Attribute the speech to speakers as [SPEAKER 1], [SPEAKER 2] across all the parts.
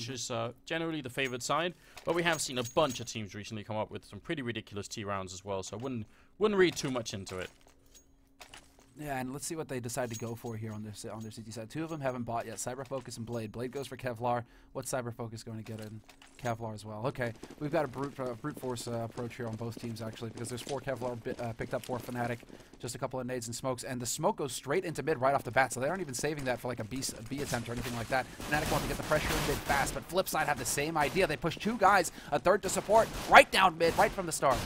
[SPEAKER 1] Flush is generally the favored side, but we have seen a bunch of teams recently come up with some pretty ridiculous T rounds as well, so I wouldn't read too much into it.
[SPEAKER 2] Yeah, and let's see what they decide to go for here on their CT side. Two of them haven't bought yet, Cyber Focus and Blade. Blade goes for Kevlar. What's Cyber Focus going to get in? Kevlar as well. Okay, we've got a brute force approach here on both teams, actually, because there's 4 Kevlar picked up for Fnatic, just a couple of nades and smokes, and the smoke goes straight into mid right off the bat, so they aren't even saving that for like a B attempt or anything like that. Fnatic want to get the pressure in mid fast, but Flipside have the same idea. They push 2 guys, a third to support, right down mid, right from the start.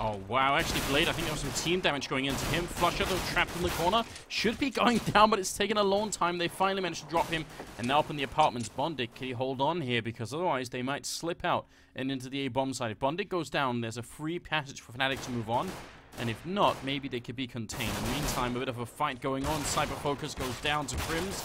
[SPEAKER 1] Oh, wow. Actually, Blade, I think there was some team damage going into him. Flusher, though, trapped in the corner. Should be going down, but it's taken a long time. They finally managed to drop him. And now up in the apartments, Bondik, can he hold on here? Because otherwise, they might slip out and into the A-bomb side. If Bondik goes down, there's a free passage for Fnatic to move on. And if not, maybe they could be contained. In the meantime, a bit of a fight going on. Cyber Focus goes down to Crims.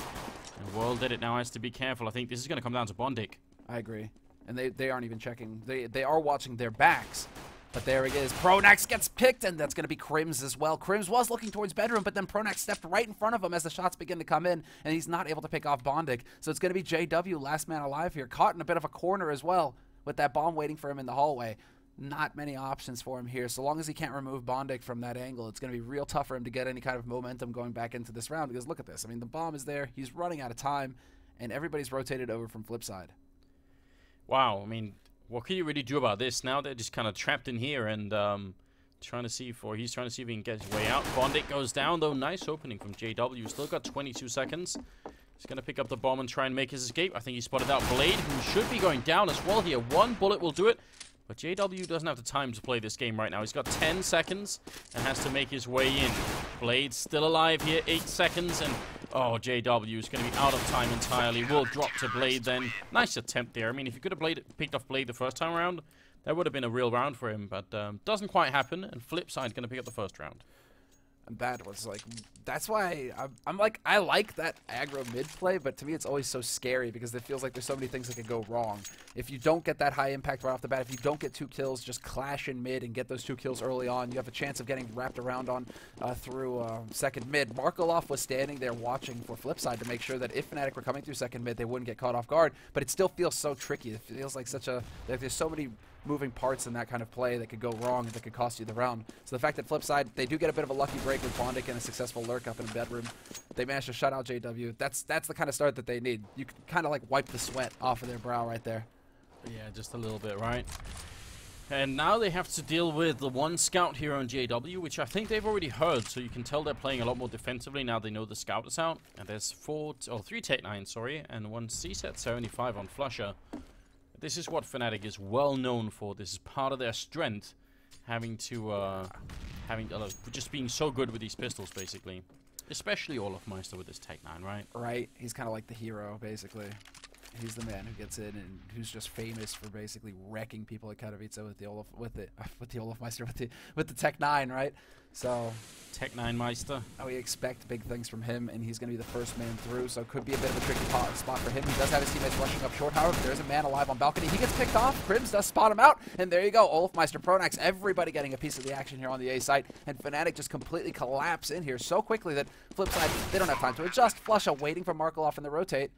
[SPEAKER 1] And World Edit now has to be careful. I think this is going to come down to Bondik.
[SPEAKER 2] I agree. And they aren't even checking. They are watching their backs. But there he is. Pronax gets picked, and that's going to be Crims as well. Crims was looking towards bedroom, but then Pronax stepped right in front of him as the shots begin to come in, and he's not able to pick off Bondik. So it's going to be JW, last man alive here, caught in a bit of a corner as well, with that bomb waiting for him in the hallway. Not many options for him here. So long as he can't remove Bondik from that angle, it's going to be real tough for him to get any kind of momentum going back into this round, because look at this. I mean, the bomb is there. He's running out of time, and everybody's rotated over from Flipside.
[SPEAKER 1] Wow, I mean, what can you really do about this? Now they're just kind of trapped in here and he's trying to see if he can get his way out. Bondik goes down, though. Nice opening from JW. Still got 22 seconds. He's going to pick up the bomb and try and make his escape. I think he spotted out Blade, who should be going down as well here. 1 bullet will do it. But JW doesn't have the time to play this game right now. He's got 10 seconds and has to make his way in. Blade's still alive here. 8 seconds and... oh, JW is going to be out of time entirely. Will drop to Blade then. Nice attempt there. I mean, if you could have picked off Blade the first time around, that would have been a real round for him. But doesn't quite happen, and Flipside's going to pick up the first round.
[SPEAKER 2] And that was like, that's why I'm like, I like that aggro mid play, but to me it's always so scary because it feels like there's so many things that could go wrong. If you don't get that high impact right off the bat, if you don't get 2 kills, just clash in mid and get those 2 kills early on, you have a chance of getting wrapped around on through second mid. Markoloff was standing there watching for Flipside to make sure that if Fnatic were coming through second mid, they wouldn't get caught off guard, but it still feels so tricky. It feels like there's so many moving parts in that kind of play that could go wrong that could cost you the round. So the fact that Flipside, they do get a bit of a lucky break with Bondik and a successful lurk up in the bedroom. They managed to shut out JW. That's the kind of start that they need. You can kind of like wipe the sweat off of their brow right there.
[SPEAKER 1] Yeah, just a little bit, right? And now they have to deal with the 1 scout here on JW, which I think they've already heard, so you can tell they're playing a lot more defensively now they know the scout is out. And there's 3 Tech-9, sorry, and 1 C-Set 75 on Flusher. This is what Fnatic is well known for. This is part of their strength, just being so good with these pistols, basically. Especially Olaf Meister with this Tech-9, right? Right.
[SPEAKER 2] He's kind of like the hero, basically. He's the man who gets in and who's just famous for basically wrecking people at Katowice with the Tech-9, right? So
[SPEAKER 1] Tech-9 Meister.
[SPEAKER 2] We expect big things from him, and he's going to be the first man through, so it could be a bit of a tricky spot for him. He does have his teammates rushing up short, however. There's a man alive on balcony. He gets picked off. Crims does spot him out, and there you go. Olafmeister, Pronax, everybody getting a piece of the action here on the A site, and Fnatic just completely collapse in here so quickly that Flipside, they don't have time to adjust. Flusha waiting for Markoloff in the rotate,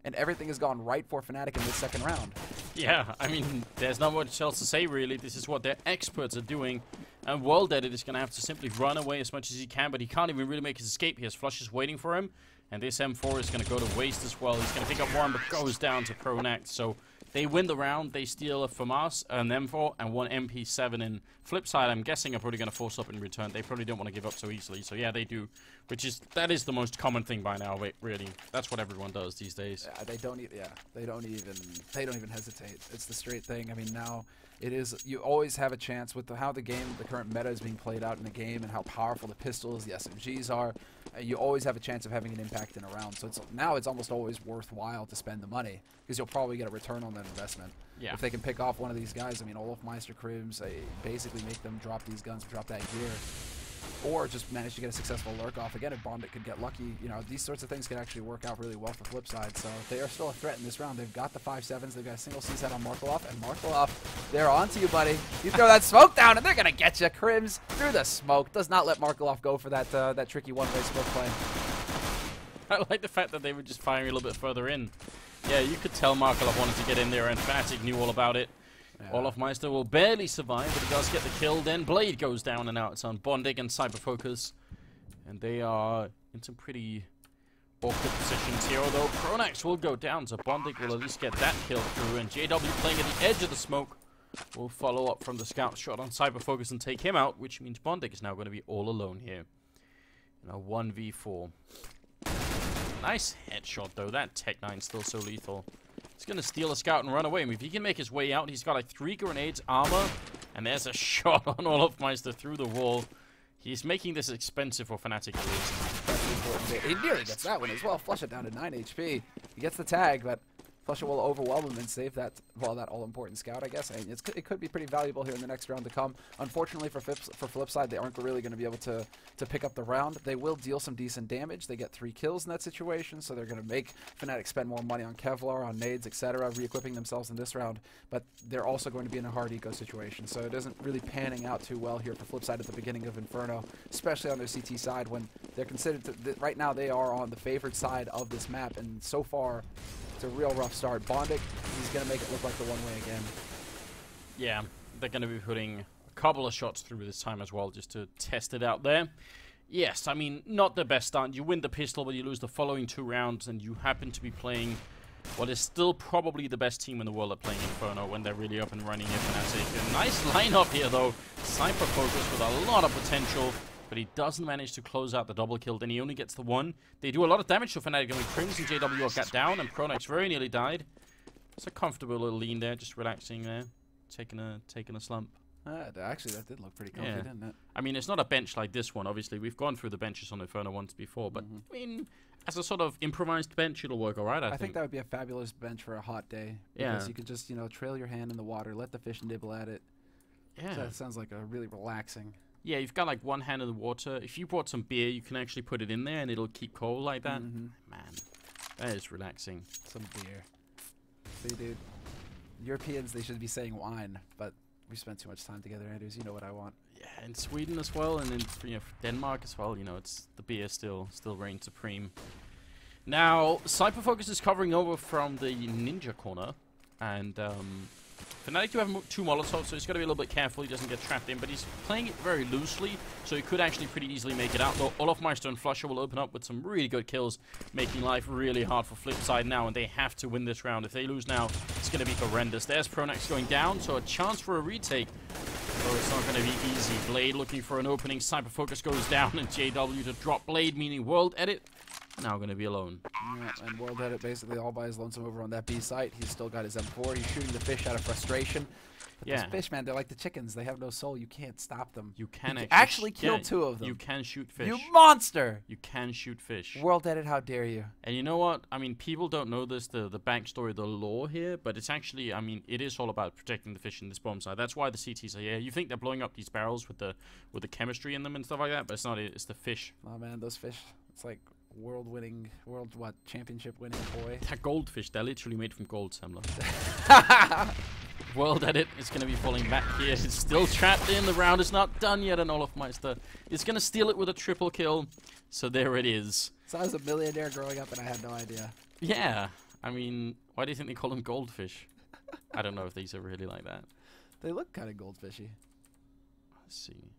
[SPEAKER 2] and everything has gone right for Fnatic in this second round.
[SPEAKER 1] Yeah, I mean, there's not much else to say, really. This is what their experts are doing. And World Edit is going to have to simply run away as much as he can, but he can't even really make his escape. He has Flushes waiting for him, and this M4 is going to go to waste as well. He's going to pick up 1, but goes down to Pronax. So they win the round. They steal a FAMAS, an M4, and 1 MP7. And Flipside, I'm guessing, are probably going to force up in return. They probably don't want to give up so easily. So yeah, they do, that is the most common thing by now. Really, that's what everyone does these days.
[SPEAKER 2] They don't even hesitate. It's the straight thing. I mean, now it is. You always have a chance with how the current meta is being played out in the game, and how powerful the pistols, the SMGs are. You always have a chance of having an impact in a round. So now it's almost always worthwhile to spend the money because you'll probably get a return on that investment. Yeah. If they can pick off one of these guys, I mean, Olafmeister, Crims, basically make them drop these guns, drop that gear, or just manage to get a successful lurk off. Again, if Bondik could get lucky, you know, these sorts of things can actually work out really well for Flipside. So they are still a threat in this round. They've got the 5.7s. They've got a single C-Set on Markoloff, and Markoloff, they're on to you, buddy. You throw that smoke down, and they're going to get you. Crims through the smoke. Does not let Markoloff go for that tricky one-way smoke play.
[SPEAKER 1] I like the fact that they were just firing a little bit further in. Yeah, you could tell Markelov wanted to get in there, and Fnatic knew all about it.
[SPEAKER 2] Yeah.
[SPEAKER 1] Olofmeister will barely survive, but he does get the kill. Then Blade goes down, and now it's on Bondig and Cyberfocus. And they are in some pretty awkward positions here, although Pronax will go down, so Bondig will at least get that kill through, and JW playing at the edge of the smoke will follow up from the scout shot on Cyberfocus and take him out, which means Bondig is now going to be all alone here. In a 1v4. Nice headshot, though. That Tech-9 still so lethal. He's going to steal a scout and run away. I mean, if he can make his way out, he's got like 3 grenades, armor, and there's a shot on Olofmeister through the wall. He's making this expensive for Fnatic at least.
[SPEAKER 2] He nearly gets that one as well. Flush it down to 9 HP. He gets the tag, but Flusher will overwhelm him and save that, well, that all-important scout, I guess. And it could be pretty valuable here in the next round to come. Unfortunately for Flipside, they aren't really going to be able to pick up the round. They will deal some decent damage. They get 3 kills in that situation, so they're going to make Fnatic spend more money on Kevlar, on nades, etc., re-equipping themselves in this round. But they're also going to be in a hard eco situation, so it isn't really panning out too well here for Flipside at the beginning of Inferno, especially on their CT side when they're considered right now they are on the favored side of this map, and so far it's a real rough start. Bondik, he's going to make it look like the one way again.
[SPEAKER 1] Yeah, they're going to be putting a couple of shots through this time as well, just to test it out there. Yes, I mean, not the best start. You win the pistol, but you lose the following 2 rounds, and you happen to be playing what is still probably the best team in the world at playing Inferno when they're really up and running here. Fnatic. A nice lineup here, though. Cyberfocus with a lot of potential, but he doesn't manage to close out the double kill, and he only gets the 1. They do a lot of damage to Fnatic, and Crimson JW got down, and Pronax very nearly died. It's a comfortable little lean there, just relaxing there, taking a slump.
[SPEAKER 2] Actually, that did look pretty comfy, didn't it?
[SPEAKER 1] I mean, it's not a bench like this one, obviously. We've gone through the benches on Inferno once before, but, I mean, as a sort of improvised bench, it'll work all right, I think.
[SPEAKER 2] That would be a fabulous bench for a hot day. Because you could just, trail your hand in the water, let the fish nibble at it. Yeah. So that sounds like a really relaxing.
[SPEAKER 1] Yeah, you've got like one hand in the water. If you brought some beer, you can actually put it in there and it'll keep cold like that. Man, that is relaxing.
[SPEAKER 2] Some beer. See, dude, Europeans, they should be saying wine, but we spent too much time together, Andrews. You know what I want.
[SPEAKER 1] Yeah, in Sweden as well, and in Denmark as well. It's the beer still reigns supreme. Now, Cyberfocus is covering over from the ninja corner, and Fnatic do have 2 Molotovs, so he's got to be a little bit careful he doesn't get trapped in, but he's playing it very loosely, so he could actually pretty easily make it out. Though Olofmeister and Flusher will open up with some really good kills, making life really hard for Flipside now, and they have to win this round. If they lose now, it's going to be horrendous. There's Pronax going down, so a chance for a retake, though it's not going to be easy. Blade looking for an opening. Cyberfocus goes down, and JW to drop Blade, meaning World Edit. Now going to be alone.
[SPEAKER 2] Yeah, and World Edit basically all by his lonesome over on that B site. He's still got his M4. He's shooting the fish out of frustration. But those fish, man, they're like the chickens. They have no soul. You can't stop them.
[SPEAKER 1] You can
[SPEAKER 2] actually kill 2 of them.
[SPEAKER 1] You can shoot fish.
[SPEAKER 2] You monster!
[SPEAKER 1] You can shoot fish.
[SPEAKER 2] World Edit, how dare you?
[SPEAKER 1] And you know what? I mean, people don't know this, the backstory, the lore here, but it's actually, I mean, it is all about protecting the fish in this bomb site. That's why the CTs are here. You think they're blowing up these barrels with the chemistry in them and stuff like that, but it's not it. It's the fish.
[SPEAKER 2] Oh, man, those fish, it's like championship winning koi.
[SPEAKER 1] They're goldfish. They're literally made from gold, Samler. World Edit is going to be falling back here. It's still trapped in. The round is not done yet, and Olofmeister is going to steal it with a triple kill. So there it is.
[SPEAKER 2] So I was a millionaire growing up, and I had no idea.
[SPEAKER 1] Yeah. I mean, why do you think they call them goldfish? I don't know if these are really like that.
[SPEAKER 2] They look kind of goldfishy.
[SPEAKER 1] Let's see.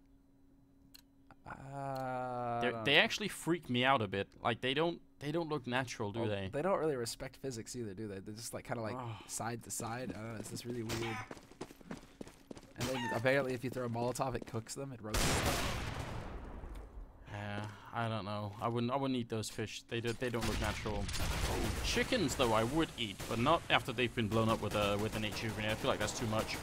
[SPEAKER 2] They
[SPEAKER 1] actually freak me out a bit. Like they don't look natural, do they?
[SPEAKER 2] They don't really respect physics either, do they? They're just like kind of like side to side. I don't know. It's just really weird. And then apparently, if you throw a Molotov, it cooks them. It roasts them.
[SPEAKER 1] Yeah, I don't know. I wouldn't eat those fish. They don't look natural. Oh, chickens though I would eat, but not after they've been blown up with an HE grenade. I feel like that's too much.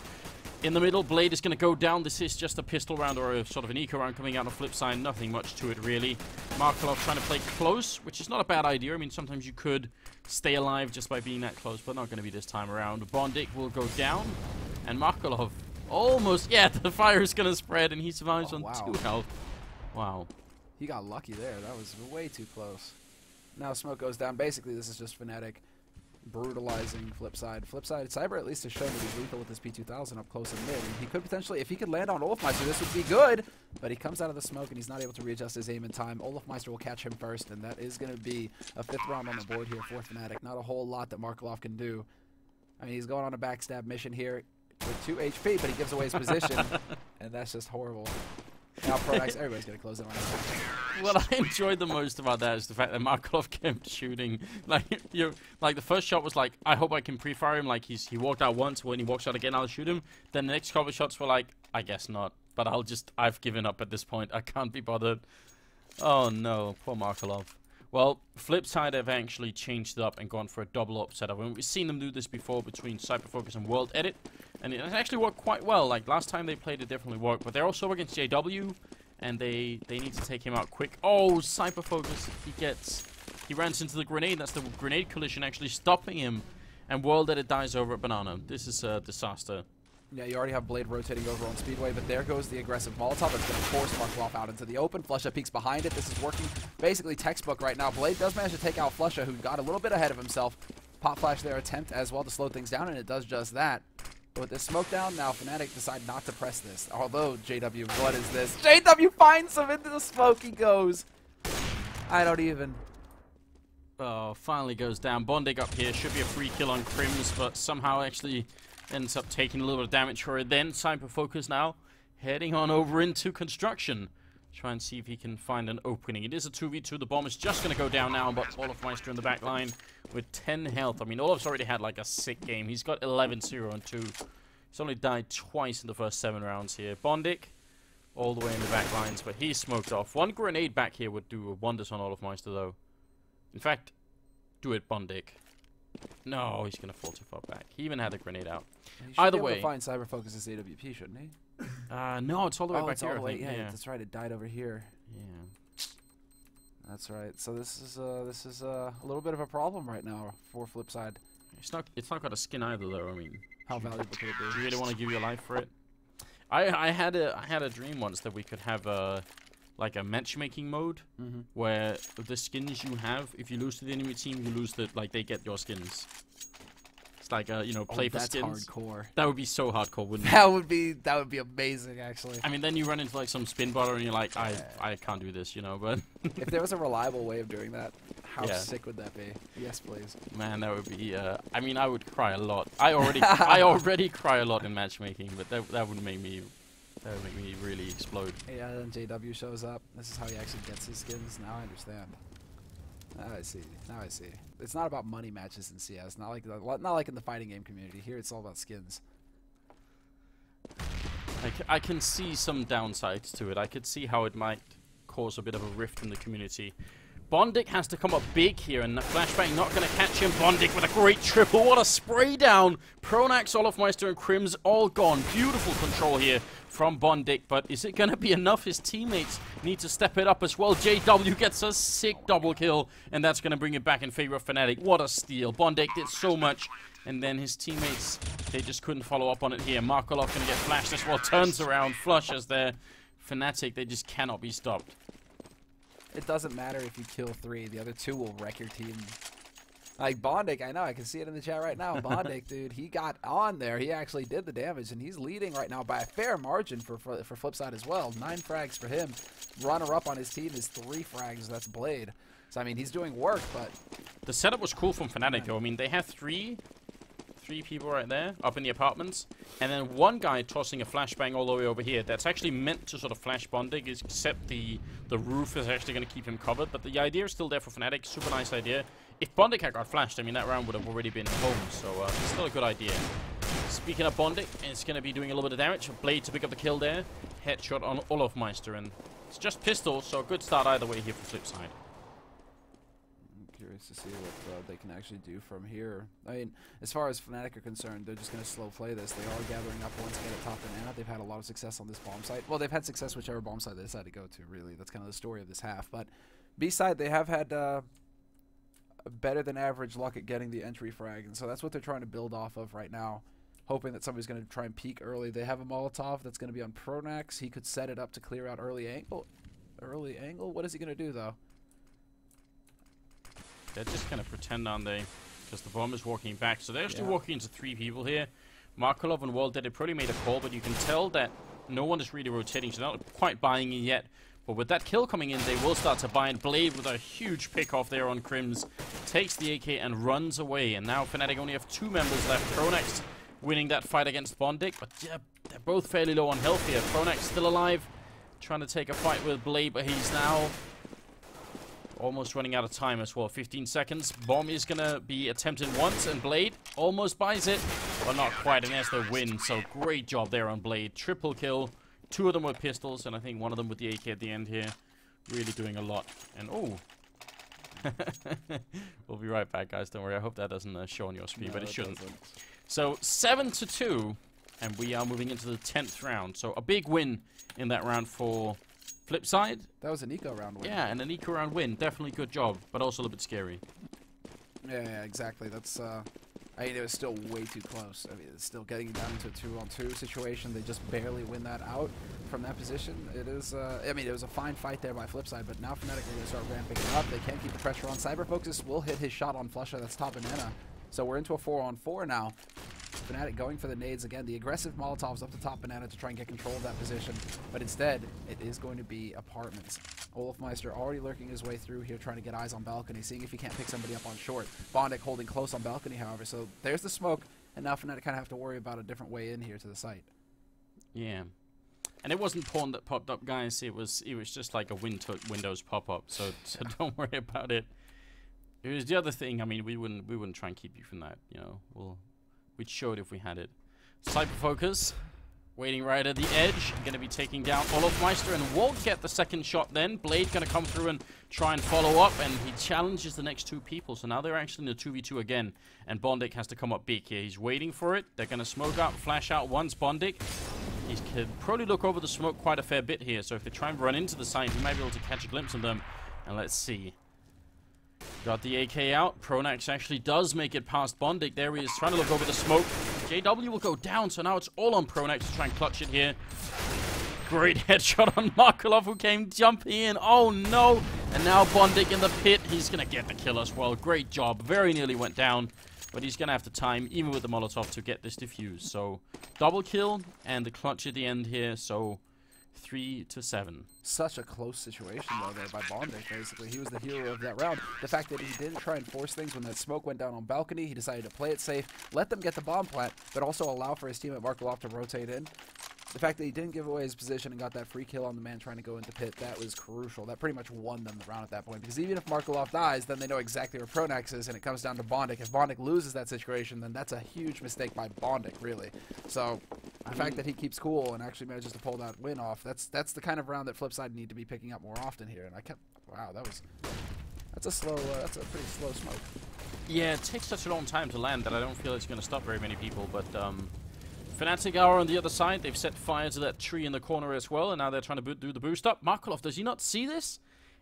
[SPEAKER 1] In the middle, Blade is going to go down. This is just a pistol round or a sort of an eco round coming out of Flipside. Nothing much to it, really. Markelov trying to play close, which is not a bad idea. I mean, sometimes you could stay alive just by being that close, but not going to be this time around. Bondik will go down, and Markelov almost... Yeah, the fire is going to spread, and he survives on 2 health. Wow.
[SPEAKER 2] He got lucky there. That was way too close. Now smoke goes down. Basically, this is just Fnatic brutalizing Flipside. Cyber at least has shown that he's lethal with his P2000 up close and mid. And he could potentially, if he could land on Olofmeister, this would be good. but he comes out of the smoke and he's not able to readjust his aim in time. Olofmeister will catch him first, and that is going to be a 5th round on the board here for Fnatic. Not a whole lot that Markelov can do. I mean, he's going on a backstab mission here with 2 HP, but he gives away his position, and that's just horrible. Now Pronax, everybody's going to close in on him.
[SPEAKER 1] What I enjoyed the most about that is the fact that Markelov kept shooting. Like the first shot was like, I hope I can pre-fire him. Like he walked out once. When he walks out again, I'll shoot him. Then the next couple of shots were like, I guess not. But I've given up at this point. I can't be bothered. Oh no, poor Markelov. Well, Flipside have actually changed it up and gone for a double op setup. And we've seen them do this before between Cyberfocus and World Edit. And it has actually worked quite well. Like last time they played, it definitely worked. But they're also against JW. And they need to take him out quick. Oh, Cyberfocus, he runs into the grenade. That's the grenade collision actually stopping him. And World Edit dies over at Banana. This is a disaster.
[SPEAKER 2] Yeah, you already have Blade rotating over on Speedway, but there goes the aggressive Molotov. That's going to force Markelov out into the open. Flusha peeks behind it. This is working basically textbook right now. Blade does manage to take out Flusha, who got a little bit ahead of himself. Pop Flash their attempt as well to slow things down, and it does just that. But with this smoke down, now Fnatic decide not to press this. Although, JW, what is this? JW finds him into the smoke. He goes. I don't even.
[SPEAKER 1] Oh, finally goes down. Bondig up here. Should be a free kill on Crims, but somehow actually ends up taking a little bit of damage for it. Then Cyberfocus now heading on over into construction. Try and see if he can find an opening. It is a 2v2. The bomb is just going to go down now, but Olofmeister in the back line with 10 health. I mean, Olof's already had like a sick game. He's got 11-0 and 2. He's only died twice in the first 7 rounds here. Bondik all the way in the back lines, but he's smoked off. One grenade back here would do wonders on Olofmeister, though. In fact, do it, Bondik. No, he's going to fall too far back. He even had a grenade out. Either way.
[SPEAKER 2] He should find Cyberfocus' AWP, shouldn't he?
[SPEAKER 1] No, it's all the way back here.
[SPEAKER 2] All the way, yeah, that's right. It died over here.
[SPEAKER 1] Yeah.
[SPEAKER 2] That's right. So this is a little bit of a problem right now for Flipside.
[SPEAKER 1] It's not got a skin either, though. I mean,
[SPEAKER 2] how valuable could it be?
[SPEAKER 1] Do you really want to give your life for it? I had a dream once that we could have like a matchmaking mode where the skins you have, if you lose to the enemy team, you lose they get your skins. It's like play for skins.
[SPEAKER 2] That's hardcore.
[SPEAKER 1] That would be so hardcore, wouldn't it?
[SPEAKER 2] That would be amazing, actually.
[SPEAKER 1] I mean, then you run into like some spin botter and you're like, I can't do this, but
[SPEAKER 2] if there was a reliable way of doing that, how sick would that be? Yes, please.
[SPEAKER 1] Man, that would be. I mean, I would cry a lot. I already cry a lot in matchmaking, but that would make me. That would make me really explode.
[SPEAKER 2] Yeah, then JW shows up. This is how he actually gets his skins. Now I understand. Now I see. Now I see. It's not about money matches in CS. Not like in the fighting game community. Here, it's all about skins.
[SPEAKER 1] I can see some downsides to it. I could see how it might cause a bit of a rift in the community. Bondik has to come up big here, and the flashbang not going to catch him. Bondik with a great triple. What a spray down. Pronax, Olofmeister, and Crims all gone. Beautiful control here from Bondik, but is it going to be enough? His teammates need to step it up as well. JW gets a sick double kill, and that's going to bring it back in favor of Fnatic. What a steal. Bondik did so much, and then his teammates, they just couldn't follow up on it here. Markelov going to get flashed as well. Turns around, flushes there. Fnatic, they just cannot be stopped.
[SPEAKER 2] It doesn't matter if you kill 3. The other 2 will wreck your team. Like Bondik, I know, I can see it in the chat right now. Bondik, dude, he got on there. He actually did the damage, and he's leading right now by a fair margin for Flipside as well. 9 frags for him. Runner-up on his team is 3 frags. That's Blade. So, I mean, he's doing work, but...
[SPEAKER 1] The setup was cool from Fnatic, though. I mean, they had 3 people right there, up in the apartments, and then one guy tossing a flashbang all the way over here. That's actually meant to sort of flash Bondig, except the roof is actually going to keep him covered, but the idea is still there for Fnatic. Super nice idea. If Bondig had got flashed, I mean, that round would have already been home, so still a good idea. Speaking of Bondig, it's going to be doing a little bit of damage. Blade to pick up the kill there. Headshot on Olofmeister, and it's just pistol, so a good start either way here for Flipside.
[SPEAKER 2] Curious to see what they can actually do from here. I mean, as far as Fnatic are concerned, they're just going to slow play this. They are gathering up once again at top banana. They've had a lot of success on this bomb site. Well, they've had success whichever bomb site they decide to go to, really. That's kind of the story of this half. But B side, they have had better than average luck at getting the entry frag, and so that's what they're trying to build off of right now, hoping that somebody's going to try and peek early. They have a Molotov that's going to be on Pronax. He could set it up to clear out early angle. Early angle? What is he going to do, though?
[SPEAKER 1] They're just going to pretend, aren't they? Because the bomb is walking back. So they're actually walking into 3 people here. Markelov and World Edit probably made a call, but you can tell that No one is really rotating, so not quite buying in yet. But with that kill coming in, they will start to buy. And Blade with a huge pick off there on Crims takes the AK and runs away. And now Fnatic only have 2 members left. Pronax winning that fight against Bondic, but yeah, they're both fairly low on health here. Pronax still alive, trying to take a fight with Blade, but he's now almost running out of time as well. 15 seconds. Bomb is going to be attempted once, and Blade almost buys it, but not quite, and there's the win. So great job there on Blade. Triple kill. 2 of them with pistols, and I think 1 of them with the AK at the end here. Really doing a lot. And oh, we'll be right back, guys. Don't worry. I hope that doesn't show on your screen, but it shouldn't. So 7-2, and we are moving into the 10th round. So a big win in that round for Flipside.
[SPEAKER 2] That was an eco round win.
[SPEAKER 1] Yeah, and an eco round win. Definitely good job, but also a little bit scary.
[SPEAKER 2] Yeah, exactly. That's I mean, it was still way too close. I mean, it's still getting down into a 2-on-2 situation. They just barely win that out from that position. It is, I mean, it was a fine fight there by Flipside, but now Fnatic are going to start ramping it up. They can't keep the pressure on. Cyberfocus will hit his shot on Flusha. That's top banana. So we're into a 4-on-4 now. Fnatic going for the nades again. The aggressive Molotovs up the top banana to try and get control of that position. But instead, it is going to be apartments. Olofmeister already lurking his way through here, trying to get eyes on balcony, seeing if he can't pick somebody up on short. Bondic holding close on balcony, however. So there's the smoke, and now Fnatic kind of have to worry about a different way in here to the site.
[SPEAKER 1] Yeah. And it wasn't porn that popped up, guys. It was just like a Windows pop-up. So don't worry about it. It was the other thing. I mean, we wouldn't try and keep you from that. You know, we'd show it if we had it. Cyberfocus, waiting right at the edge. Going to be taking down Olofmeister and won't get the second shot then. Blade going to come through and try and follow up, and he challenges the next 2 people. So now they're actually in a 2v2 again, and Bondic has to come up big here. He's waiting for it. They're going to smoke out, flash out once. Bondic, he can probably look over the smoke quite a fair bit here. So if they try and run into the site, he might be able to catch a glimpse of them. And let's see. Got the AK out. Pronax actually does make it past Bondic. There he is, trying to look over the smoke. JW will go down, so now it's all on Pronax to try and clutch it here. Great headshot on Markelov, who came jumping in. Oh no! And now Bondic in the pit. He's going to get the kill as well. Great job. Very nearly went down, but he's going to have to time, even with the Molotov, to get this defused. So, double kill and the clutch at the end here. So, 3-7.
[SPEAKER 2] Such a close situation, though, there by Bondic, basically. He was the hero of that round. The fact that he didn't try and force things when that smoke went down on balcony, he decided to play it safe, let them get the bomb plant, but also allow for his teammate Markelov to rotate in. The fact that he didn't give away his position and got that free kill on the man trying to go into pit, that was crucial. That pretty much won them the round at that point, because even if Markelov dies, then they know exactly where Pronax is, and it comes down to Bondic. If Bondic loses that situation, then that's a huge mistake by Bondic, really. So, the fact that he keeps cool and actually manages to pull that win off, that's the kind of round that Flipside need to be picking up more often here. And I kept, wow, that's a pretty slow smoke.
[SPEAKER 1] Yeah, it takes such a long time to land that I don't feel it's going to stop very many people, but Fnatic are on the other side. They've set fire to that tree in the corner as well, and now they're trying to do the boost up. Markelov, does he not see this?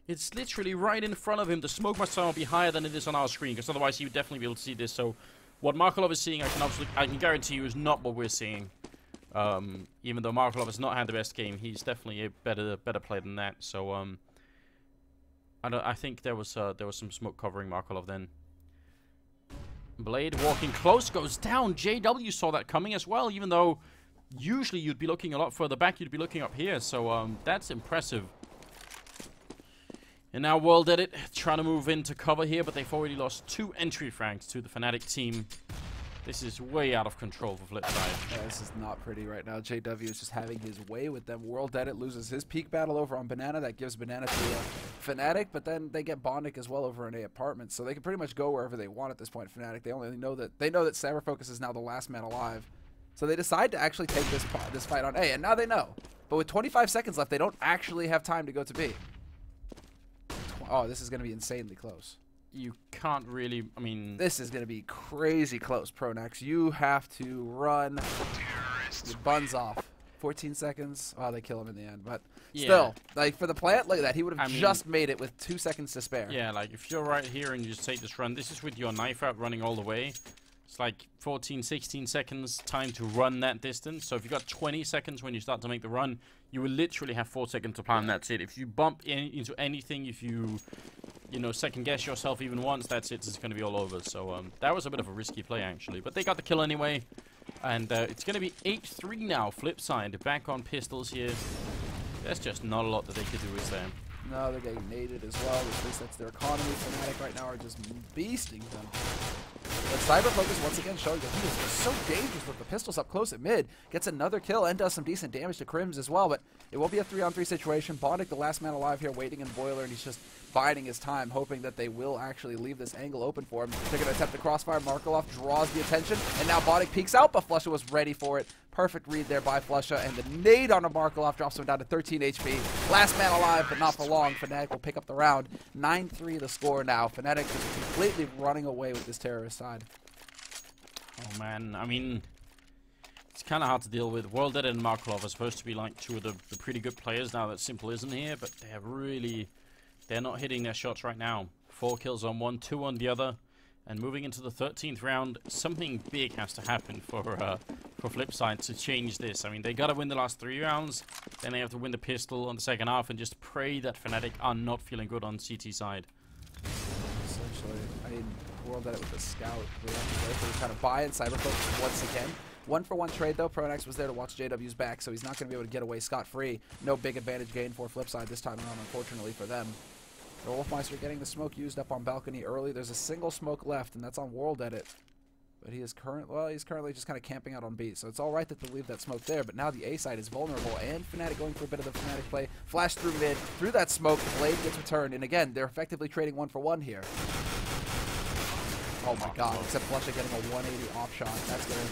[SPEAKER 1] It's literally right in front of him. The smoke must somehow be higher than it is on our screen, because otherwise he would definitely be able to see this. So what Markelov is seeing, I can guarantee you, is not what we're seeing. Even though Markelov has not had the best game, he's definitely a better player than that. So I think there was some smoke covering Markelov then. Blade walking close, goes down. JW saw that coming as well, even though usually you'd be looking a lot further back. You'd be looking up here, so that's impressive. And now World Edit trying to move into cover here, but they've already lost 2 entry frags to the Fnatic team. This is way out of control for Flipside.
[SPEAKER 2] Yeah, this is not pretty right now. JW is just having his way with them. World Edit loses his peak battle over on Banana. That gives Banana to Fnatic, but then they get Bondic as well over in A apartments, so they can pretty much go wherever they want at this point. Fnatic, they know that Cyberfocus is now the last man alive, so they decide to actually take this fight on A, and now they know. But with 25 seconds left, they don't actually have time to go to B. Oh, this is going to be insanely close.
[SPEAKER 1] You can't really, I mean...
[SPEAKER 2] This is going to be crazy close, Pronax. You have to run your buns off. 14 seconds. Oh, they kill him in the end. But still, like, for the plant, look at that. He would have just made it with 2 seconds to spare.
[SPEAKER 1] Yeah, like, if you're right here and you just take this run, this is with your knife out running all the way. It's like 14, 16 seconds time to run that distance. So if you got 20 seconds when you start to make the run, you will literally have 4 seconds to plan. That's it. If you bump into anything, if you know, second guess yourself even once, that's it. It's going to be all over. So that was a bit of a risky play, actually. But they got the kill anyway. And it's going to be 8-3 now. Flipside back on pistols here. There's just not a lot that they could do, is there?
[SPEAKER 2] No, they're getting naded as well, which least that's their economy. Fnatic right now are just beasting them. But Cyber Focus once again showing that he is just so dangerous with the pistols up close at mid. Gets another kill and does some decent damage to Crims as well, but it will be a 3-on-3 situation. Bondic, the last man alive here, waiting in Boiler, and he's just biding his time, hoping that they will actually leave this angle open for him. They're going to attempt the crossfire. Markaloff draws the attention, and now Bondic peeks out, but Flusha was ready for it. Perfect read there by Flusha, and the nade on a Markaloff drops him down to 13 HP. Last man alive, but not for long. Fnatic will pick up the round. 9-3 the score now. Fnatic just completely running away with this terrorist side.
[SPEAKER 1] Oh man, I mean, it's kind of hard to deal with. World Dead and Markaloff are supposed to be like two of the pretty good players now that Simple isn't here, but they're not hitting their shots right now. 4 kills on one, 2 on the other, and moving into the 13th round, something big has to happen for Flipside to change this. I mean, they got to win the last 3 rounds, then they have to win the pistol on the second half, and just pray that Fnatic are not feeling good on CT side.
[SPEAKER 2] Essentially, I mean, World Dead it with the scout. We have to kind of buy in Cyber Focus once again. 1-for-1 trade though. Pronax was there to watch JW's back, so he's not going to be able to get away scot-free. No big advantage gain for Flipside this time around, unfortunately for them. The Wolfmeister getting the smoke used up on balcony early. There's a single smoke left, and that's on World Edit. But he is currently just kind of camping out on B. So it's all right that they leave that smoke there, but now the A side is vulnerable, and Fnatic going for a bit of the Fnatic play. Flash through mid, through that smoke, Blade gets returned, and again, they're effectively trading 1-for-1 here. Oh my god, except Flusha getting a 180 off shot.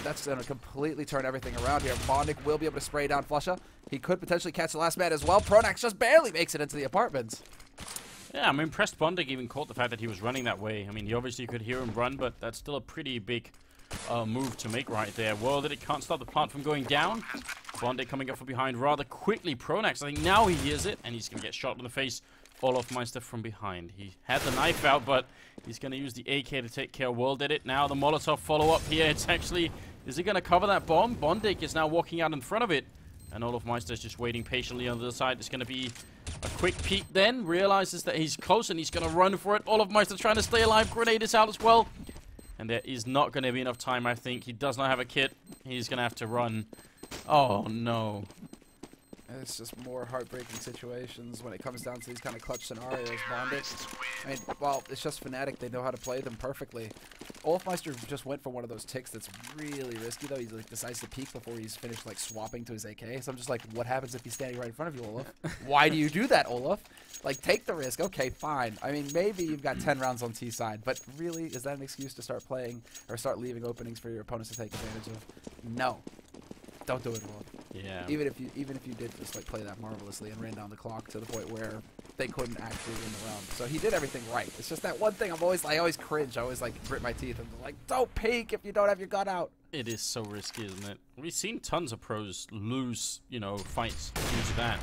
[SPEAKER 2] That's gonna completely turn everything around here. Bondic will be able to spray down Flusha. He could potentially catch the last man as well. Pronax just barely makes it into the apartments.
[SPEAKER 1] Yeah, I'm impressed Bondic even caught the fact that he was running that way. I mean, he obviously could hear him run, but that's still a pretty big move to make right there. World Edit can't stop the plant from going down. Bondic coming up from behind rather quickly. Pronax, I think now he hears it, and he's going to get shot in the face. Olofmeister from behind. He had the knife out, but he's going to use the AK to take care of World Edit. Now the Molotov follow-up here. It's actually... Is he going to cover that bomb? Bondic is now walking out in front of it. And Olofmeister is just waiting patiently on the other side. It's going to be a quick peek then. Realizes that he's close and he's going to run for it. Olofmeister trying to stay alive. Grenade is out as well. And there is not going to be enough time, I think. He does not have a kit. He's going to have to run. Oh, no.
[SPEAKER 2] It's just more heartbreaking situations when it comes down to these kind of clutch scenarios. Bondic, I mean, well, it's just Fnatic. They know how to play them perfectly. Olofmeister just went for one of those ticks that's really risky, though. He like decides to peek before he's finished like swapping to his AK. So I'm just like, what happens if he's standing right in front of you, Olaf? Why do you do that, Olaf? Like, take the risk. Okay, fine. I mean, maybe you've got 10 rounds on T side, but really, is that an excuse to start playing or start leaving openings for your opponents to take advantage of? No. Don't do it, Olaf.
[SPEAKER 1] Yeah.
[SPEAKER 2] Even if you did just like play that marvelously and ran down the clock to the point where they couldn't actually win the round. So he did everything right. It's just that one thing I always cringe. I always like grit my teeth and like, don't peek if you don't have your gun out.
[SPEAKER 1] It is so risky, isn't it? We've seen tons of pros lose, you know, fights due to that.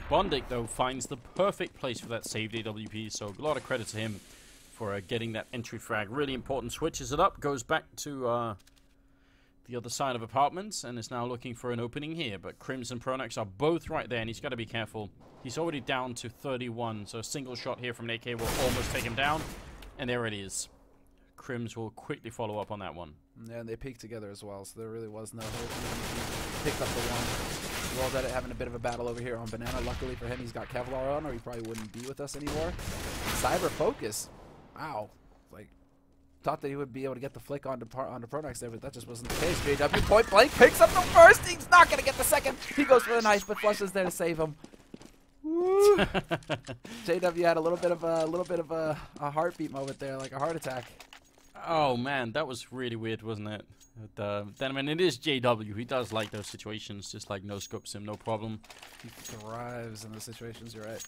[SPEAKER 1] Bondic though finds the perfect place for that saved AWP, so a lot of credit to him for getting that entry frag. Really important. Switches it up, goes back to the other side of apartments, and is now looking for an opening here. But Crims and Pronax are both right there, and he's got to be careful. He's already down to 31, so a single shot here from an AK will almost take him down. And there it is. Crims will quickly follow up on that one.
[SPEAKER 2] Yeah, and they peaked together as well, so there really was no hope. He picked up the one. World Edit having a bit of a battle over here on Banana. Luckily for him, he's got Kevlar on, or he probably wouldn't be with us anymore. Cyber Focus. Wow. Like, thought that he would be able to get the flick onto Pronax there, but that just wasn't the case. JW point blank picks up the first. He's not going to get the second. He goes for the knife, but Flusha's there to save him. Woo. JW had a little bit of a heartbeat moment there, like a heart attack.
[SPEAKER 1] Oh man, that was really weird, wasn't it? But, then I mean, it is JW. He does like those situations, just like no scopes him, no problem.
[SPEAKER 2] He thrives in those situations. You're right.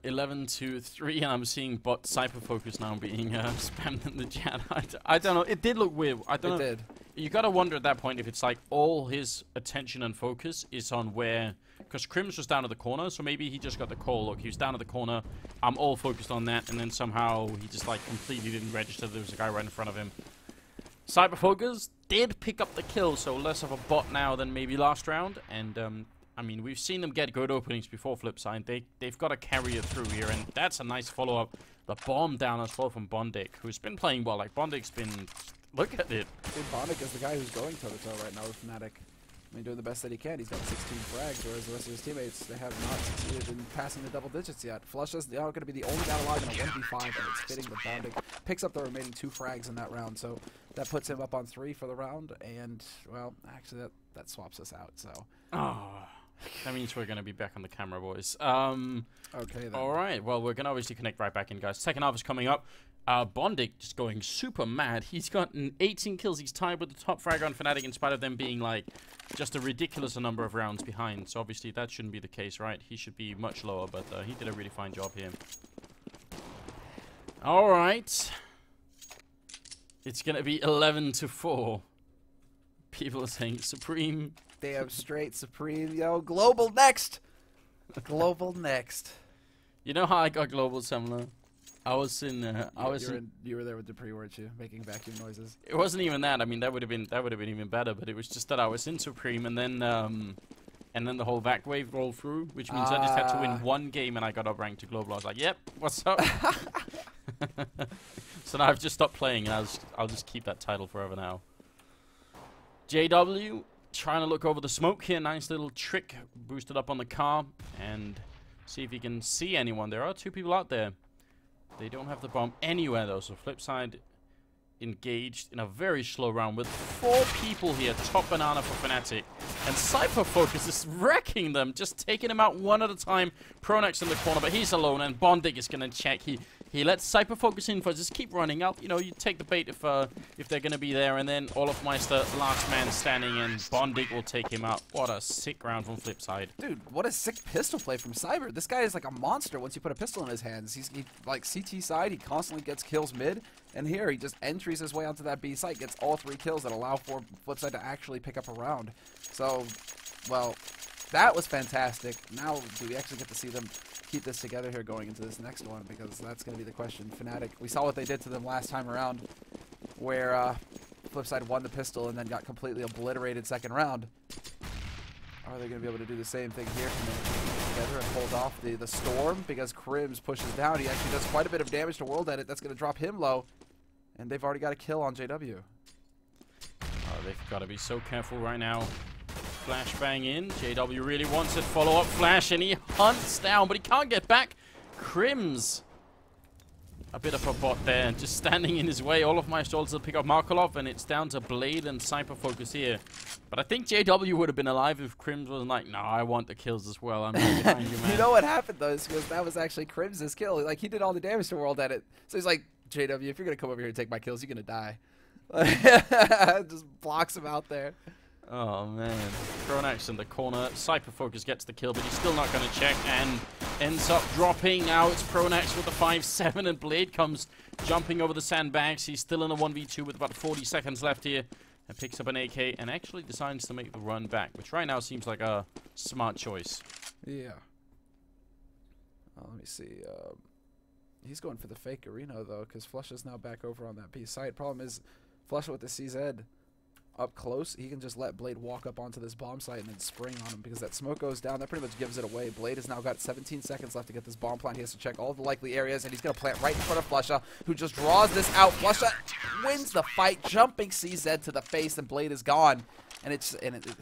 [SPEAKER 1] 11 to 3, and I'm seeing bot Cyber Focus now being spammed in the chat. I don't know. It did look weird. I don't know.
[SPEAKER 2] It did.
[SPEAKER 1] You gotta wonder at that point if it's like all his attention and focus is on where, because Crims was down at the corner, so maybe he just got the call. Look, he was down at the corner. I'm all focused on that, and then somehow he just like completely didn't register there was a guy right in front of him. Cyber Focus did pick up the kill, so less of a bot now than maybe last round, and I mean, we've seen them get good openings before Flipside. They've got to carry it through here, and that's a nice follow-up. The bomb down as well from Bondic, who's been playing well. Like, Bondic's been Look at it.
[SPEAKER 2] Dude, Bondic is the guy who's going toe-to-toe right now with Fnatic. I mean, doing the best that he can. He's got 16 frags, whereas the rest of his teammates, they have not succeeded in passing the double digits yet. Flusha's now going to be the only guy alive in a 1v5, and it's fitting that Bondic picks up the remaining 2 frags in that round. So that puts him up on 3 for the round, and, well, actually that swaps us out, so.
[SPEAKER 1] Oh, that means we're going to be back on the camera, boys.
[SPEAKER 2] Okay, then.
[SPEAKER 1] All right, well, we're going to obviously connect right back in, guys. Second half is coming up. Bondic just going super mad. He's got 18 kills. He's tied with the top fragger on Fnatic in spite of them being, like, just a ridiculous number of rounds behind. So, obviously, that shouldn't be the case, right? He should be much lower, but he did a really fine job here. All right. It's going to be 11-4. People are saying Supreme.
[SPEAKER 2] Damn straight, Supreme. Yo, Global next! Global next.
[SPEAKER 1] You know how I got Global, Semler? I was in.
[SPEAKER 2] You were there with Dupree, weren't you? Making vacuum noises.
[SPEAKER 1] It wasn't even that. I mean, that would have been even better. But it was just that I was in Supreme, and then the whole vac wave rolled through, which means I just had to win 1 game, and I got up ranked to global. I was like, "Yep, what's up?" So now I've just stopped playing, and I'll just keep that title forever now. JW trying to look over the smoke here. Nice little trick, boosted up on the car, and see if he can see anyone. There are 2 people out there. They don't have the bomb anywhere, though, so Flipside engaged in a very slow round with 4 people here. Top banana for Fnatic. And Cypher Focus is wrecking them, just taking them out one at a time. Pronax in the corner, but he's alone, and Bondic is going to check. He lets Cypher Focus in for just keep running out. You know, you take the bait if they're going to be there, and then Olofmeister, last man standing, and Bondic will take him out. What a sick round from Flipside.
[SPEAKER 2] Dude, what a sick pistol play from Cyber. This guy is like a monster once you put a pistol in his hands. He like CT side, he constantly gets kills mid, and here he just entries his way onto that B site, gets all 3 kills that allow for Flipside to actually pick up a round. So, well, that was fantastic. Now, do we actually get to see them keep this together here going into this next one? Because that's going to be the question. Fnatic, we saw what they did to them last time around, where Flipside won the pistol and then got completely obliterated second round. Are they going to be able to do the same thing here? Can they together and hold off the storm? Because Crims pushes down. He actually does quite a bit of damage to World Edit. That's going to drop him low. And they've already got a kill on JW.
[SPEAKER 1] Oh, they've got to be so careful right now. Flashbang in. JW really wants it. Follow-up flash, and he hunts down, but he can't get back. Crims. A bit of a bot there, just standing in his way. All of my stalls will pick up Markolov, and it's down to Blade and Cypher Focus here. But I think JW would have been alive if Crims wasn't like, no, I want the kills as well. I'm right behind you, man.
[SPEAKER 2] You know what happened, though, is because that was actually Crims' kill. Like, he did all the damage to World Edit. So he's like, JW, if you're going to come over here and take my kills, you're going to die. Just blocks him out there.
[SPEAKER 1] Oh, man. Pronax in the corner. Cypher Focus gets the kill, but he's still not going to check and ends up dropping. Now it's Pronax with the 5-7, and Blade comes jumping over the sandbags. He's still in a 1v2 with about 40 seconds left here, and picks up an AK and actually decides to make the run back, which right now seems like a smart choice.
[SPEAKER 2] Yeah. Let me see. He's going for the fake arena, though, because Flush is now back over on that B site. Problem is, Flush with the CZ up close, he can just let Blade walk up onto this bomb site and then spring on him, because that smoke goes down. That pretty much gives it away. Blade has now got 17 seconds left to get this bomb plant. He has to check all the likely areas, and he's going to plant right in front of Flusha, who just draws this out. Flusha wins the fight, jumping CZ to the face, and Blade is gone. And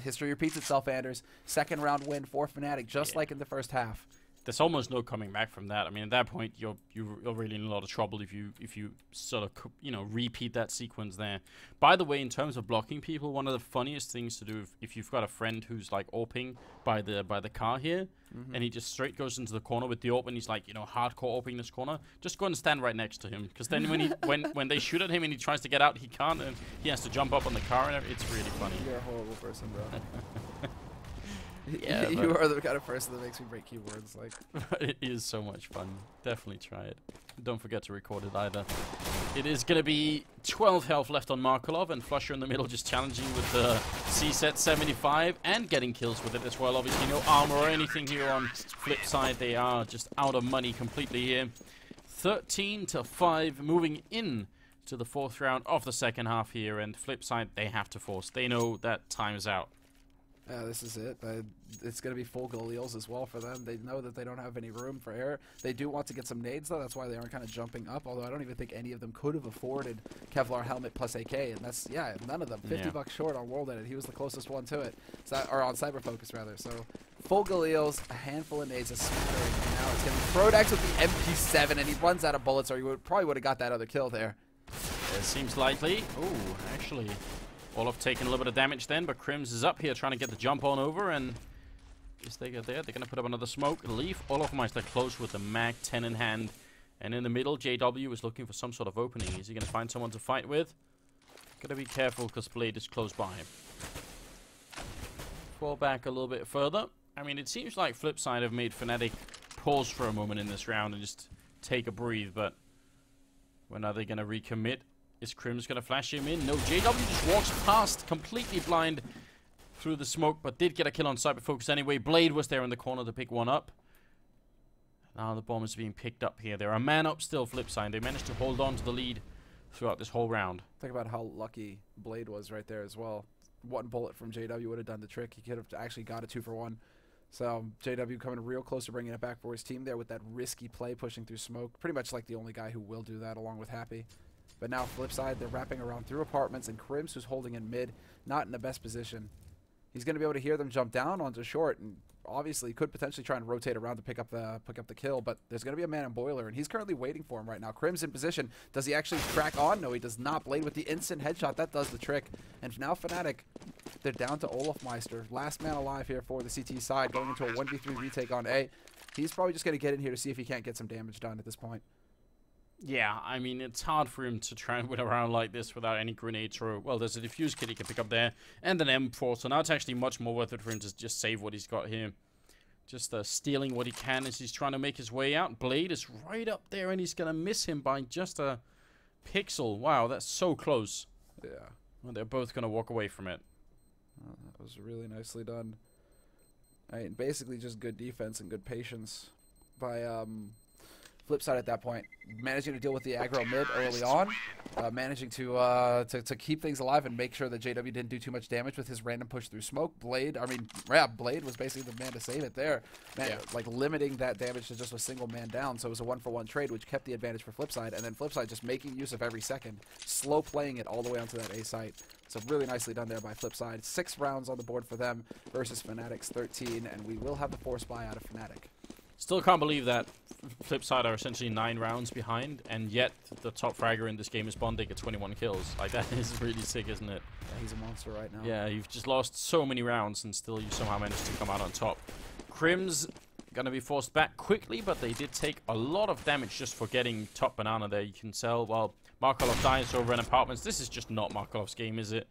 [SPEAKER 2] history repeats itself, Anders. Second round win for Fnatic, just like in the first half.
[SPEAKER 1] There's almost no coming back from that. I mean, at that point, you're really in a lot of trouble if you sort of, you know, repeat that sequence there. By the way, in terms of blocking people, one of the funniest things to do if you've got a friend who's like AWPing by the car here, and he just straight goes into the corner with the AWP, and he's like, you know, hardcore AWPing this corner, just go and stand right next to him, because then when they shoot at him and he tries to get out, he can't, and he has to jump up on the car, and it's really funny.
[SPEAKER 2] You're a horrible person, bro.
[SPEAKER 1] Yeah,
[SPEAKER 2] you are the kind of person that makes me break keyboards. Like,
[SPEAKER 1] it is so much fun. Definitely try it. Don't forget to record it either. It is going to be 12 health left on Markolov, and Flusher in the middle just challenging with the C-set 75 and getting kills with it as well. Obviously no armor or anything here on Flipside. They are just out of money completely here. 13-5, moving in to the 4th round of the second half here, and Flipside, they have to force. They know that time is out.
[SPEAKER 2] This is it. It's going to be full Galils as well for them. They know that they don't have any room for air. They do want to get some nades, though. That's why they aren't kind of jumping up, although I don't even think any of them could have afforded Kevlar helmet plus AK, and that's, yeah, none of them. 50 bucks short on World Edit. He was the closest one to it. Or on Cyber Focus, rather. So, full Galils, a handful of nades, a smattering, and now it's going to be Prodax with the MP7, and he runs out of bullets, or he probably would have got that other kill there.
[SPEAKER 1] It seems likely. Oh, actually... Olaf taking a little bit of damage then, but Crims is up here trying to get the jump on over, and as they get there, they're going to put up another smoke. Leave Olafmeister close with the Mag 10 in hand, and in the middle, JW is looking for some sort of opening. Is he going to find someone to fight with? Gotta be careful because Blade is close by. Fall back a little bit further. I mean, it seems like Flipside have made Fnatic pause for a moment in this round and just take a breathe, but when are they going to recommit? Is Crims going to flash him in? No, JW just walks past, completely blind through the smoke, but did get a kill on Cyber Focus anyway. Blade was there in the corner to pick one up. Now the bomb is being picked up here. They're a man up still, Flipside. They managed to hold on to the lead throughout this whole round.
[SPEAKER 2] Think about how lucky Blade was right there as well. One bullet from JW would have done the trick. He could have actually got a 2-for-1. So JW coming real close to bringing it back for his team there with that risky play pushing through smoke. Pretty much like the only guy who will do that along with Happy. But now Flipside, they're wrapping around through apartments, and Crims, who's holding in mid, not in the best position. He's going to be able to hear them jump down onto short, and obviously could potentially try and rotate around to pick up the kill, but there's going to be a man in boiler, and he's currently waiting for him right now. Crims in position. Does he actually crack on? No, he does not. Blade with the instant headshot. That does the trick. And now Fnatic, they're down to Olafmeister. Last man alive here for the CT side, going into a 1v3 retake on A. He's probably just going to get in here to see if he can't get some damage done at this point.
[SPEAKER 1] Yeah, I mean, it's hard for him to try and win around like this without any grenades or... Well, there's a defuse kit he can pick up there, and an M4, so now it's actually much more worth it for him to just save what he's got here. Just stealing what he can as he's trying to make his way out. Blade is right up there, and he's going to miss him by just a pixel. Wow, that's so close.
[SPEAKER 2] Yeah.
[SPEAKER 1] Well, they're both going to walk away from it.
[SPEAKER 2] Oh, that was really nicely done. I mean, basically just good defense and good patience by... Flipside at that point, managing to deal with the aggro mid early on, managing to keep things alive and make sure that JW didn't do too much damage with his random push through smoke. Blade was basically the man to save it there, like limiting that damage to just a single man down. So it was a 1-for-1 trade, which kept the advantage for Flipside, and then Flipside just making use of every second, slow playing it all the way onto that A site. So really nicely done there by Flipside. 6 rounds on the board for them versus Fnatic's 13, and we will have the force buy out of Fnatic.
[SPEAKER 1] Still can't believe that Flipside are essentially 9 rounds behind, and yet the top fragger in this game is Bondig at 21 kills. Like, that is really sick, isn't it?
[SPEAKER 2] Yeah, he's a monster right now.
[SPEAKER 1] Yeah, you've just lost so many rounds, and still you somehow managed to come out on top. Crims gonna be forced back quickly, but they did take a lot of damage just for getting top banana there. You can tell, well, Markolov dies over in apartments. This is just not Markolov's game, is it?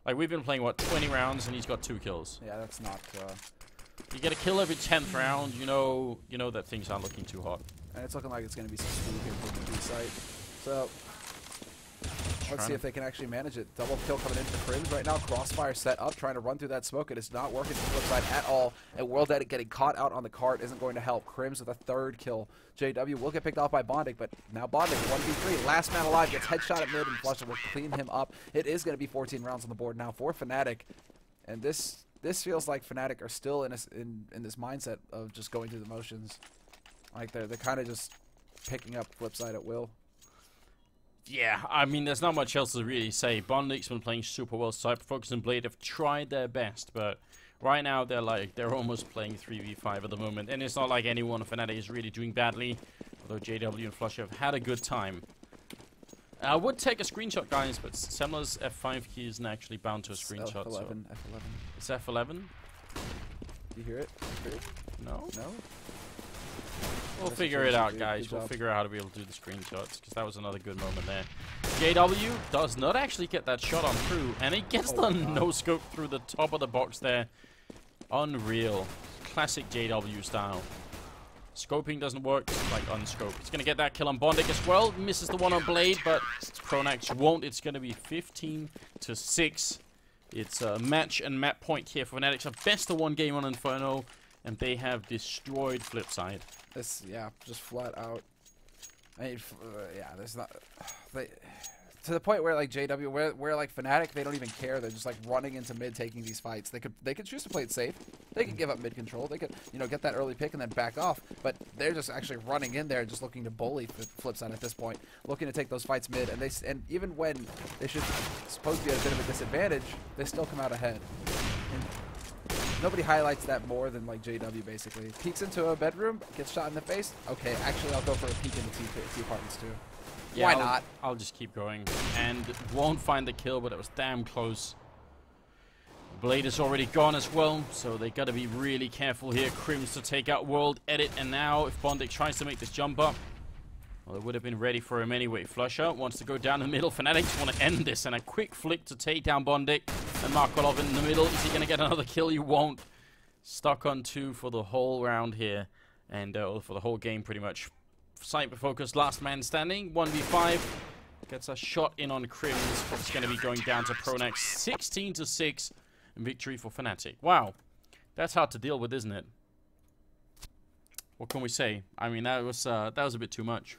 [SPEAKER 1] Like, we've been playing, what, 20 rounds, and he's got 2 kills.
[SPEAKER 2] Yeah, that's not...
[SPEAKER 1] You get a kill every 10th round, you know that things aren't looking too hot.
[SPEAKER 2] And it's looking like it's going to be some speed here from the B site. So, let's see if they can actually manage it. Double kill coming in for Crims right now. Crossfire set up, trying to run through that smoke. It is not working for Flipside at all. And World Edit getting caught out on the cart isn't going to help. Crims with a 3rd kill. JW will get picked off by Bondig, but now Bondig, 1v3. Last man alive, gets headshot at mid, and Flusher will clean him up. It is going to be 14 rounds on the board now for Fnatic. And this feels like Fnatic are still in this mindset of just going through the motions. Like they're kind of just picking up Flipside at will.
[SPEAKER 1] Yeah, I mean, there's not much else to really say. Bondig's been playing super well. Cyber Focus and Blade have tried their best, but right now they're almost playing 3v5 at the moment. And it's not like anyone of Fnatic is really doing badly, although JW and Flusher have had a good time. I would take a screenshot, guys, but Semler's F5 key isn't actually bound to a screenshot.
[SPEAKER 2] F11,
[SPEAKER 1] so.
[SPEAKER 2] F11.
[SPEAKER 1] It's F11?
[SPEAKER 2] Do you hear it?
[SPEAKER 1] No?
[SPEAKER 2] No?
[SPEAKER 1] We'll figure it out, guys. We'll figure out how to be able to do the screenshots, because that was another good moment there. JW does not actually get that shot on through, and he gets the no-scope through the top of the box there. Unreal. Classic JW style. Scoping doesn't work, like unscope. He's going to get that kill on Bondig as well. Misses the one on Blade, but Pronax won't. It's going to be 15-6. It's a match and map point here for Fnatic. A best-of-1 game on Inferno, and they have destroyed Flipside.
[SPEAKER 2] Yeah, just flat out. I mean, yeah, there's not... to the point where like JW, where like Fnatic, they don't even care. They're just like running into mid, taking these fights. They could choose to play it safe. They could give up mid control. They could, you know, get that early pick and then back off. But they're just actually running in there, just looking to bully Flipsid at this point, looking to take those fights mid. And even when they should supposed to be at a bit of a disadvantage, they still come out ahead. And nobody highlights that more than like JW basically. Peeks into a bedroom, gets shot in the face. Okay, actually I'll go for a peek into T apartments too.
[SPEAKER 1] Yeah,
[SPEAKER 2] Why not?
[SPEAKER 1] I'll just keep going. And won't find the kill, but it was damn close. Blade is already gone as well, so they got to be really careful here. Crims to take out World Edit, and now if Bondic tries to make this jump up, well, it would have been ready for him anyway. Flusher wants to go down the middle. Fnatic just want to end this, and a quick flick to take down Bondic. And Markolov in the middle. Is he going to get another kill? You won't. Stuck on 2 for the whole round here, and for the whole game pretty much. Sniper focus, last man standing, 1v5. Gets a shot in on Crims, but it's going to be going down to Pronax. 16-6, victory for Fnatic. Wow, that's hard to deal with, isn't it? What can we say? I mean, that was a bit too much.